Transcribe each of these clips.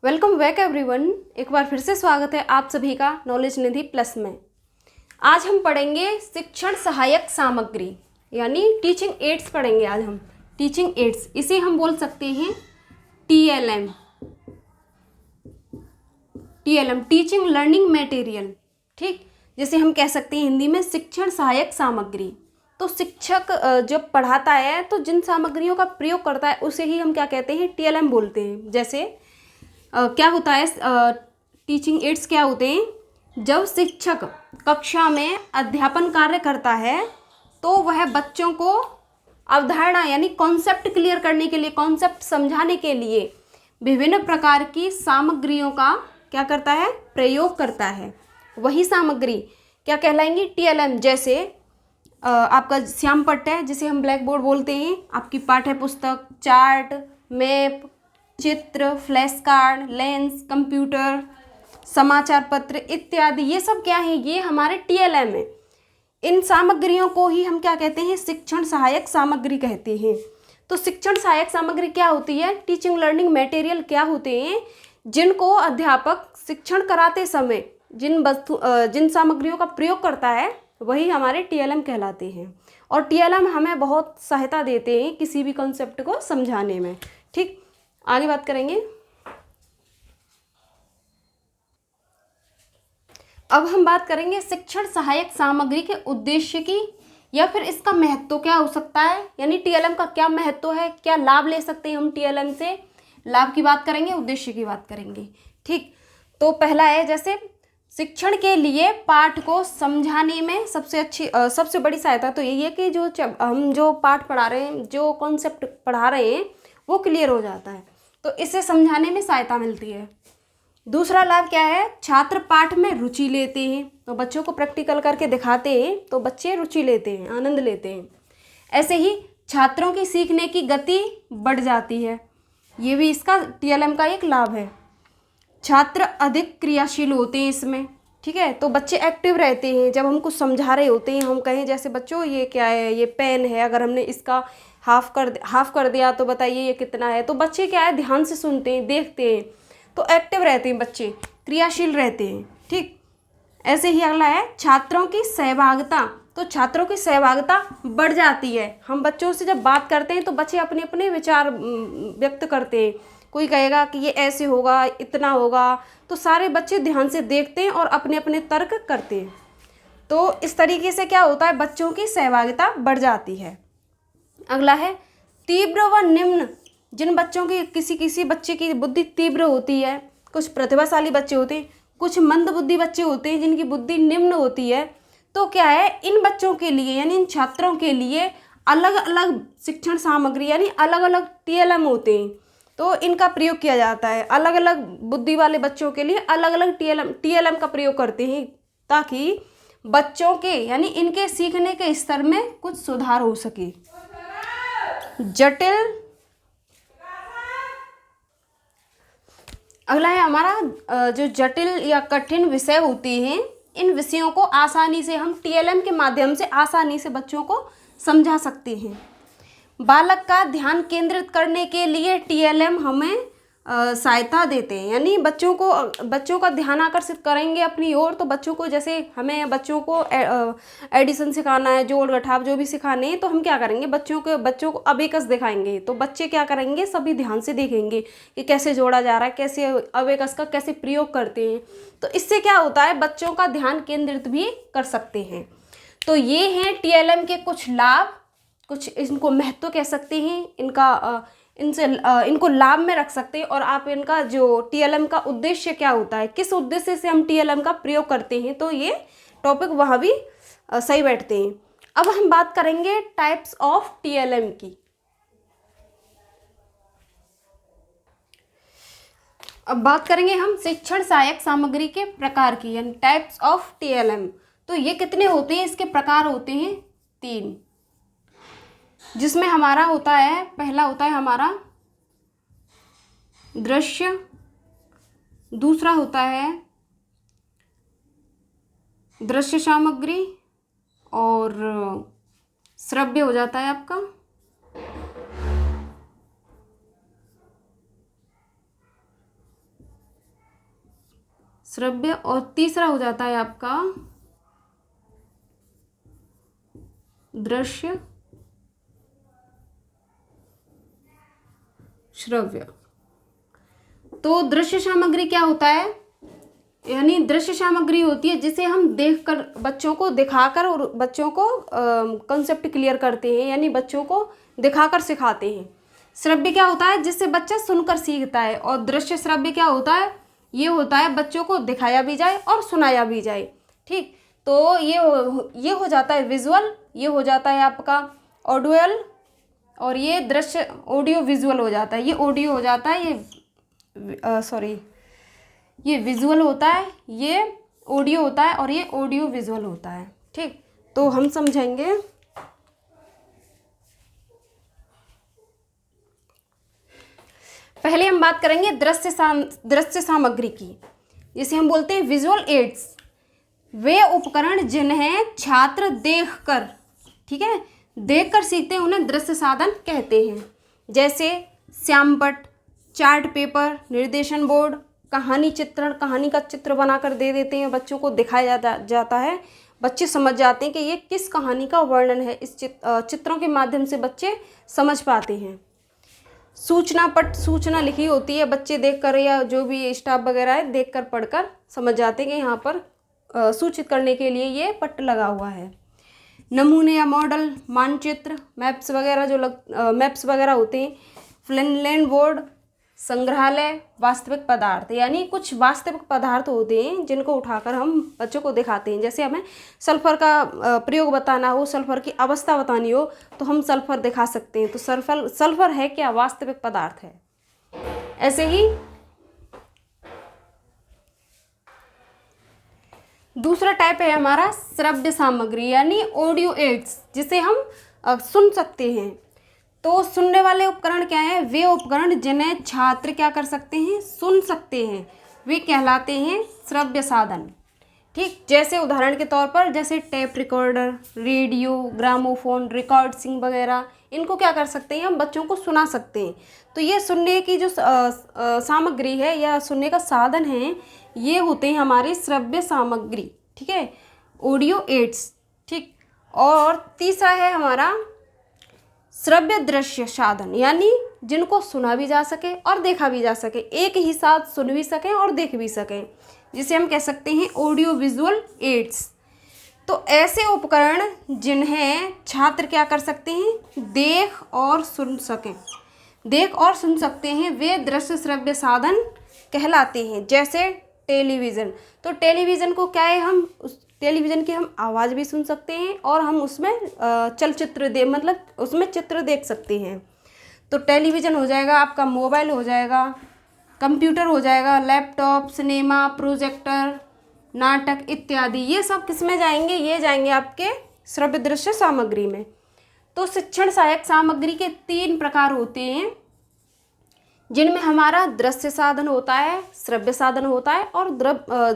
Welcome back everyone. एक बार फिर से स्वागत है आप सभी का नॉलेज निधि प्लस में। आज हम पढ़ेंगे शिक्षण सहायक सामग्री यानी टीचिंग एड्स पढ़ेंगे। आज हम टीचिंग एड्स, इसे हम बोल सकते हैं टीएलएम, टीचिंग लर्निंग मटेरियल। ठीक, जैसे हम कह सकते हैं हिंदी में शिक्षण सहायक सामग्री। तो शिक्षक जब पढ़ाता है तो जिन सामग्रियों का प्रयोग करता है उसे ही हम क्या कहते हैं, टीएलएम बोलते हैं। जैसे क्या होता है, टीचिंग एड्स क्या होते हैं, जब शिक्षक कक्षा में अध्यापन कार्य करता है तो वह बच्चों को अवधारणा यानी कॉन्सेप्ट क्लियर करने के लिए, कॉन्सेप्ट समझाने के लिए विभिन्न प्रकार की सामग्रियों का क्या करता है, प्रयोग करता है। वही सामग्री क्या कहलाएंगी, टीएलएम। जैसे आपका श्यामपट्ट है जिसे हम ब्लैक बोर्ड बोलते हैं, आपकी पाठ्य पुस्तक, चार्ट, मैप, चित्र, फ्लैश कार्ड, लेंस, कंप्यूटर, समाचार पत्र इत्यादि, ये सब क्या है, ये हमारे टीएलएम है। इन सामग्रियों को ही हम क्या कहते हैं, शिक्षण सहायक सामग्री कहते हैं। तो शिक्षण सहायक सामग्री क्या होती है, टीचिंग लर्निंग मटेरियल क्या होते हैं, जिनको अध्यापक शिक्षण कराते समय जिन सामग्रियों का प्रयोग करता है वही हमारे टीएलएम कहलाते हैं। और टीएलएम हमें बहुत सहायता देते हैं किसी भी कॉन्सेप्ट को समझाने में। ठीक, आगे बात करेंगे। अब हम बात करेंगे शिक्षण सहायक सामग्री के उद्देश्य की, या फिर इसका महत्व क्या हो सकता है, यानी टीएलएम का क्या महत्व है, क्या लाभ ले सकते हैं हम टीएलएम से। लाभ की बात करेंगे, उद्देश्य की बात करेंगे। ठीक, तो पहला है, जैसे शिक्षण के लिए पाठ को समझाने में सबसे बड़ी सहायता तो यही है कि हम जो पाठ पढ़ा रहे हैं, जो कॉन्सेप्ट पढ़ा रहे हैं वो क्लियर हो जाता है, तो इससे समझाने में सहायता मिलती है। दूसरा लाभ क्या है, छात्र पाठ में रुचि लेते हैं, तो बच्चों को प्रैक्टिकल करके दिखाते हैं तो बच्चे रुचि लेते हैं, आनंद लेते हैं। ऐसे ही छात्रों की सीखने की गति बढ़ जाती है, ये भी इसका टीएलएम का एक लाभ है। छात्र अधिक क्रियाशील होते हैं इसमें, ठीक है, तो बच्चे एक्टिव रहते हैं। जब हम कुछ समझा रहे होते हैं, हम कहें जैसे बच्चों ये क्या है, ये पेन है, अगर हमने इसका हाफ कर दिया तो बताइए ये कितना है, तो बच्चे क्या है, ध्यान से सुनते हैं, देखते हैं, तो एक्टिव रहते हैं, बच्चे क्रियाशील रहते हैं। ठीक, ऐसे ही अगला है छात्रों की सहभागिता, तो छात्रों की सहभागिता बढ़ जाती है। हम बच्चों से जब बात करते हैं तो बच्चे अपने अपने विचार व्यक्त करते हैं। कोई कहेगा कि ये ऐसे होगा, इतना होगा, तो सारे बच्चे ध्यान से देखते हैं और अपने अपने तर्क करते हैं। तो इस तरीके से क्या होता है, बच्चों की सहभागिता बढ़ जाती है। अगला है तीव्र व निम्न, जिन बच्चों की किसी बच्चे की बुद्धि तीव्र होती है, कुछ प्रतिभाशाली बच्चे होते हैं, कुछ मंद बुद्धि बच्चे होते हैं जिनकी बुद्धि निम्न होती है, तो क्या है, इन बच्चों के लिए यानी इन छात्रों के लिए अलग अलग शिक्षण सामग्री यानी अलग अलग टीएलएम होते हैं, तो इनका प्रयोग किया जाता है। अलग अलग बुद्धि वाले बच्चों के लिए अलग अलग टीएलएम का प्रयोग करते हैं, ताकि बच्चों के यानी इनके सीखने के स्तर में कुछ सुधार हो सके। जटिल, अगला है हमारा जो जटिल या कठिन विषय होते हैं, इन विषयों को आसानी से हम टीएलएम के माध्यम से आसानी से बच्चों को समझा सकते हैं। बालक का ध्यान केंद्रित करने के लिए टीएलएम हमें सहायता देते हैं, यानी बच्चों का ध्यान आकर्षित करेंगे अपनी ओर। तो बच्चों को, जैसे हमें बच्चों को एडिशन सिखाना है, जोड़ घटाव जो भी सिखाने हैं, तो हम क्या करेंगे, बच्चों को अबेकस दिखाएंगे, तो बच्चे क्या करेंगे, सभी ध्यान से देखेंगे कि कैसे जोड़ा जा रहा है, कैसे अबेकस का कैसे प्रयोग करते हैं। तो इससे क्या होता है, बच्चों का ध्यान केंद्रित भी कर सकते हैं। तो ये हैं टीएलएम के कुछ लाभ, कुछ इनको महत्व कह सकते हैं, इनको लाभ में रख सकते हैं। और आप इनका जो टीएलएम का उद्देश्य क्या होता है, किस उद्देश्य से हम टीएलएम का प्रयोग करते हैं, तो ये टॉपिक वहाँ भी सही बैठते हैं। अब हम बात करेंगे टाइप्स ऑफ टीएलएम की। अब बात करेंगे हम शिक्षण सहायक सामग्री के प्रकार की, यानी टाइप्स ऑफ टीएलएम। तो ये कितने होते हैं, इसके प्रकार होते हैं 3, जिसमें हमारा होता है, पहला होता है हमारा दृश्य, दूसरा होता है दृश्य सामग्री, और श्रव्य हो जाता है आपका, श्रव्य, और तीसरा हो जाता है आपका दृश्य श्रव्य। तो दृश्य सामग्री क्या होता है, यानी दृश्य सामग्री होती है जिसे हम देखकर, बच्चों को दिखाकर और बच्चों को कॉन्सेप्ट क्लियर करते हैं, यानी बच्चों को दिखाकर सिखाते हैं। श्रव्य क्या होता है, जिससे बच्चा सुनकर सीखता है। और दृश्य श्रव्य क्या होता है, ये होता है बच्चों को दिखाया भी जाए और सुनाया भी जाए। ठीक, तो ये हो जाता है विजुअल, ये हो जाता है आपका ऑडियल, और ये दृश्य ऑडियो विजुअल हो जाता है। ये ऑडियो हो जाता है, ये विजुअल होता है, ये ऑडियो होता है, और ये ऑडियो विजुअल होता है। ठीक, तो हम समझेंगे। पहले हम बात करेंगे दृश्य सामग्री की, जिसे हम बोलते हैं विजुअल एड्स। वे उपकरण जिन्हें छात्र देखकर, ठीक है, देखकर सीखते हैं, उन्हें दृश्य साधन कहते हैं। जैसे श्यामपट्ट, चार्ट पेपर, निर्देशन बोर्ड, कहानी चित्रण, कहानी का चित्र बनाकर दे देते हैं, बच्चों को दिखाया जाता है, बच्चे समझ जाते हैं कि ये किस कहानी का वर्णन है। इस चित्रों के माध्यम से बच्चे समझ पाते हैं। सूचना पट, सूचना लिखी होती है, बच्चे देखकर या जो भी स्टाफ वगैरह है देखकर पढ़कर समझ जाते हैं कि यहाँ पर सूचित करने के लिए ये पट्ट लगा हुआ है। नमूने या मॉडल, मानचित्र, मैप्स वगैरह मैप्स वगैरह होते हैं। फ्लैन बोर्ड, संग्रहालय, वास्तविक पदार्थ, यानी कुछ वास्तविक पदार्थ होते हैं जिनको उठाकर हम बच्चों को दिखाते हैं। जैसे हमें सल्फर का प्रयोग बताना हो, सल्फर की अवस्था बतानी हो, तो हम सल्फर दिखा सकते हैं। तो सल्फर है क्या, वास्तविक पदार्थ है। ऐसे ही दूसरा टाइप है हमारा श्रव्य सामग्री, यानी ऑडियो एड्स, जिसे हम सुन सकते हैं। तो सुनने वाले उपकरण क्या है, वे उपकरण जिन्हें छात्र क्या कर सकते हैं, सुन सकते हैं, वे कहलाते हैं श्रव्य साधन। ठीक, जैसे उदाहरण के तौर पर जैसे tape recorder, radio, gramophone, recording वगैरह, इनको क्या कर सकते हैं, हम बच्चों को सुना सकते हैं। तो ये सुनने की जो सामग्री है या सुनने का साधन है, ये होते हैं हमारे श्रव्य सामग्री। ठीक है, ऑडियो एड्स। ठीक, और तीसरा है हमारा श्रव्य दृश्य साधन, यानी जिनको सुना भी जा सके और देखा भी जा सके, एक ही साथ सुन भी सकें और देख भी सकें, जिसे हम कह सकते हैं ऑडियो विजुअल एड्स। तो ऐसे उपकरण जिन्हें छात्र क्या कर सकते हैं, देख और सुन सकते हैं, वे दृश्य श्रव्य साधन कहलाते हैं। जैसे टेलीविज़न, तो टेलीविज़न को क्या है, हम उस टेलीविज़न की हम आवाज़ भी सुन सकते हैं और हम उसमें चलचित्र मतलब उसमें चित्र देख सकते हैं। तो टेलीविज़न हो जाएगा आपका, मोबाइल हो जाएगा, कंप्यूटर हो जाएगा, लैपटॉप, सिनेमा, प्रोजेक्टर, नाटक इत्यादि, ये सब किस में जाएंगे, ये जाएंगे आपके श्रव्य दृश्य सामग्री में। तो शिक्षण सहायक सामग्री के 3 प्रकार होते हैं, जिनमें हमारा दृश्य साधन होता है, श्रव्य साधन होता है और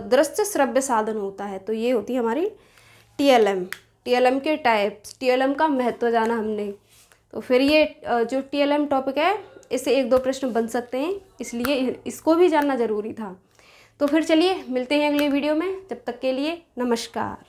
दृश्य श्रव्य साधन होता है। तो ये होती है हमारी टीएलएम के टाइप्स। टीएलएम का महत्व जाना हमने, तो फिर ये जो टीएलएम टॉपिक है, इससे 1-2 प्रश्न बन सकते हैं, इसलिए इसको भी जानना ज़रूरी था। तो फिर चलिए मिलते हैं अगले वीडियो में, जब तक के लिए नमस्कार।